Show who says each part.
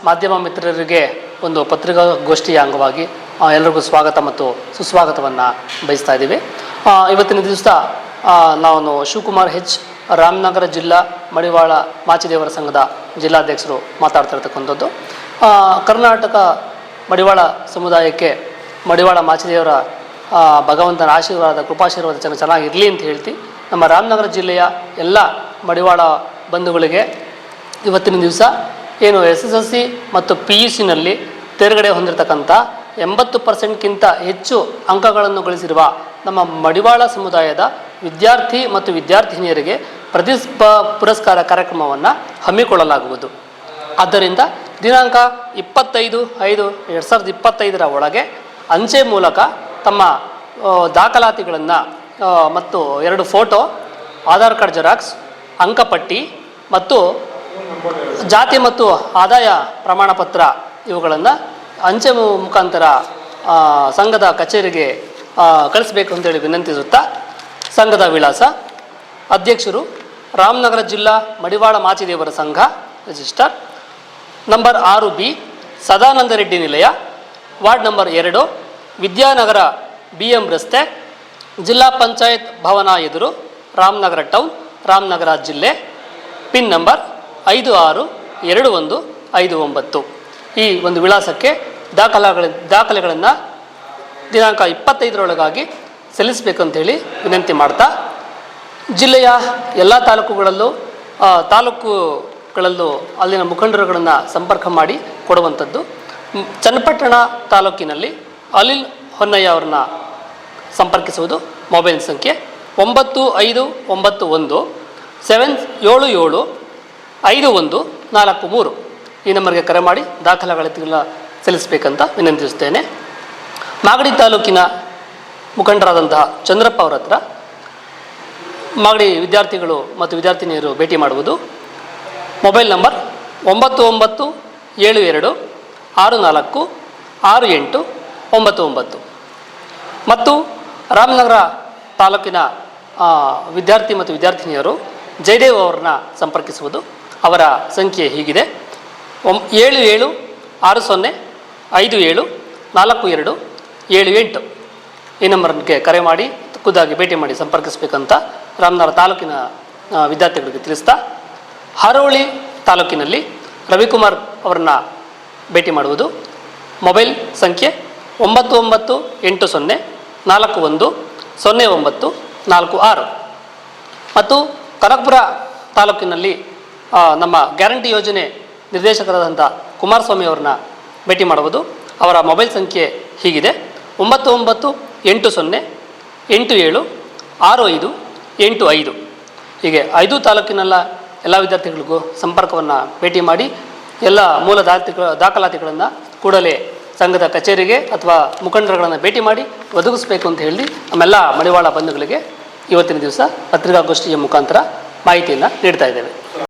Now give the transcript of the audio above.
Speaker 1: ಮಾಧ್ಯಮ ಮಿತ್ರರಿಗೆ ಒಂದು ಪತ್ರಿಕಾಗೋಷ್ಠಿಯ ಅಂಗವಾಗಿ ಎಲ್ಲರಿಗೂ ಸ್ವಾಗತ ಮತ್ತು ಸುಸ್ವಾಗತವನ್ನು ಬಯಸ್ತಾ ಇದ್ದೀವಿ. ಇವತ್ತಿನ ದಿವಸ ನಾನು ಶಿವಕುಮಾರ್ ಹೆಚ್, ರಾಮನಗರ ಜಿಲ್ಲಾ ಮಡಿವಾಳ ಮಾಚಿದೇವರ ಸಂಘದ ಜಿಲ್ಲಾಧ್ಯಕ್ಷರು ಮಾತಾಡ್ತಿರ್ತಕ್ಕಂಥದ್ದು. ಕರ್ನಾಟಕ ಮಡಿವಾಳ ಸಮುದಾಯಕ್ಕೆ ಮಡಿವಾಳ ಮಾಚಿದೇವರ ಭಗವಂತನ ಆಶೀರ್ವಾದ, ಕೃಪಾಶೀರ್ವಾದ ಚೆನ್ನಾಗಿರಲಿ ಅಂತ ಹೇಳ್ತಿ ನಮ್ಮ ರಾಮನಗರ ಜಿಲ್ಲೆಯ ಎಲ್ಲ ಮಡಿವಾಳ ಬಂಧುಗಳಿಗೆ ಇವತ್ತಿನ ದಿವಸ ಏನು SSLC ಮತ್ತು PUCನಲ್ಲಿ ತೇರ್ಗಡೆ ಹೊಂದಿರತಕ್ಕಂಥ 80%ಕ್ಕಿಂತ ಹೆಚ್ಚು ಅಂಕಗಳನ್ನು ಗಳಿಸಿರುವ ನಮ್ಮ ಮಡಿವಾಳ ಸಮುದಾಯದ ವಿದ್ಯಾರ್ಥಿ ಮತ್ತು ವಿದ್ಯಾರ್ಥಿನಿಯರಿಗೆ ಪುರಸ್ಕಾರ ಕಾರ್ಯಕ್ರಮವನ್ನು ಹಮ್ಮಿಕೊಳ್ಳಲಾಗುವುದು. ಆದ್ದರಿಂದ ದಿನಾಂಕ 25/5/2025 ಒಳಗೆ ಅಂಚೆ ಮೂಲಕ ತಮ್ಮ ದಾಖಲಾತಿಗಳನ್ನು ಮತ್ತು 2 ಫೋಟೋ, ಆಧಾರ್ ಕಾರ್ಡ್ ಜೆರಾಕ್ಸ್, ಅಂಕಪಟ್ಟಿ ಮತ್ತು ಜಾತಿ ಮತ್ತು ಆದಾಯ ಪ್ರಮಾಣ ಪತ್ರ ಇವುಗಳನ್ನು ಅಂಚೆ ಮುಖಾಂತರ ಸಂಘದ ಕಚೇರಿಗೆ ಕಳಿಸಬೇಕು ಅಂತೇಳಿ ವಿನಂತಿಸುತ್ತಾ, ಸಂಘದ ವಿಳಾಸ: ಅಧ್ಯಕ್ಷರು ರಾಮನಗರ ಜಿಲ್ಲಾ ಮಡಿವಾಳ ಮಾಚಿದೇವರ ಸಂಘ, register number 6B, Sadananda Reddy ನಿಲಯ, ವಾರ್ಡ್ ನಂಬರ್ 2, ವಿದ್ಯಾನಗರ, BM ರಸ್ತೆ, ಜಿಲ್ಲಾ ಪಂಚಾಯತ್ ಭವನ ಎದುರು, ರಾಮನಗರ ಟೌನ್, ರಾಮನಗರ ಜಿಲ್ಲೆ. Pin number 562159. ಈ ಒಂದು ವಿಳಾಸಕ್ಕೆ ದಾಖಲೆಗಳನ್ನು ದಿನಾಂಕ 25ರೊಳಗಾಗಿ ಸಲ್ಲಿಸಬೇಕಂತೇಳಿ ವಿನಂತಿ ಮಾಡ್ತಾ, ಜಿಲ್ಲೆಯ ಎಲ್ಲ ತಾಲೂಕುಗಳಲ್ಲೂ ಅಲ್ಲಿನ ಮುಖಂಡರುಗಳನ್ನು ಸಂಪರ್ಕ ಮಾಡಿ ಕೊಡುವಂಥದ್ದು. ಚನ್ನಪಟ್ಟಣ ತಾಲೂಕಿನಲ್ಲಿ ಅನಿಲ್ ಹೊನ್ನಯ್ಯ ಅವರನ್ನ ಸಂಪರ್ಕಿಸುವುದು. ಮೊಬೈಲ್ ಸಂಖ್ಯೆ 9591 775143. ಈ ನಂಬರ್ಗೆ ಕರೆ ಮಾಡಿ ದಾಖಲಾತಿಗಳ ಸಲ್ಲಿಸಬೇಕಂತ ವಿನಂತಿಸುತ್ತೇನೆ. ಮಾಗಡಿ ತಾಲೂಕಿನ ಮುಖಂಡರಾದಂತಹ ಚಂದ್ರಪ್ಪ ಅವರ ಹತ್ರ ಮಾಗಡಿ ವಿದ್ಯಾರ್ಥಿಗಳು ಮತ್ತು ವಿದ್ಯಾರ್ಥಿನಿಯರು ಭೇಟಿ ಮಾಡುವುದು. ಮೊಬೈಲ್ ನಂಬರ್ 9972646899 ಮತ್ತು ರಾಮನಗರ ತಾಲೂಕಿನ ವಿದ್ಯಾರ್ಥಿ ಮತ್ತು ವಿದ್ಯಾರ್ಥಿನಿಯರು ಜಯದೇವ್ ಅವ್ರನ್ನ ಸಂಪರ್ಕಿಸುವುದು. ಅವರ ಸಂಖ್ಯೆ ಹೀಗಿದೆ: 7760574278. ಈ ನಂಬರ್ಗೆ ಕರೆ ಮಾಡಿ ಖುದ್ದಾಗಿ ಭೇಟಿ ಮಾಡಿ ಸಂಪರ್ಕಿಸಬೇಕಂತ ರಾಮನಗರ ತಾಲೂಕಿನ ವಿದ್ಯಾರ್ಥಿಗಳಿಗೆ ತಿಳಿಸ್ತಾ, ಹಾರೋಳಿ ತಾಲೂಕಿನಲ್ಲಿ ರವಿಕುಮಾರ್ ಅವರನ್ನ ಭೇಟಿ ಮಾಡುವುದು. ಮೊಬೈಲ್ ಸಂಖ್ಯೆ 9980410946 ಮತ್ತು ಕನಕಪುರ ತಾಲೂಕಿನಲ್ಲಿ ನಮ್ಮ ಗ್ಯಾರಂಟಿ ಯೋಜನೆ ನಿರ್ದೇಶಕರಾದಂಥ ಕುಮಾರಸ್ವಾಮಿ ಅವ್ರನ್ನ ಭೇಟಿ ಮಾಡುವುದು. ಅವರ ಮೊಬೈಲ್ ಸಂಖ್ಯೆ ಹೀಗಿದೆ: 9980876585. ಹೀಗೆ 5 ತಾಲೂಕಿನೆಲ್ಲ ಎಲ್ಲ ವಿದ್ಯಾರ್ಥಿಗಳಿಗೂ ಸಂಪರ್ಕವನ್ನು ಭೇಟಿ ಮಾಡಿ ಎಲ್ಲ ಮೂಲ ದಾಖಲಾತಿಗಳನ್ನು ಕೂಡಲೇ ಸಂಘದ ಕಚೇರಿಗೆ ಅಥವಾ ಮುಖಂಡರುಗಳನ್ನು ಭೇಟಿ ಮಾಡಿ ಒದಗಿಸಬೇಕು ಅಂತ ಹೇಳಿ ನಮ್ಮೆಲ್ಲ ಮಡಿವಾಳ ಬಂಧುಗಳಿಗೆ ಇವತ್ತಿನ ದಿವಸ ಪತ್ರಿಕಾಗೋಷ್ಠಿಯ ಮುಖಾಂತರ ಮಾಹಿತಿಯನ್ನು ನೀಡ್ತಾ ಇದ್ದೇವೆ.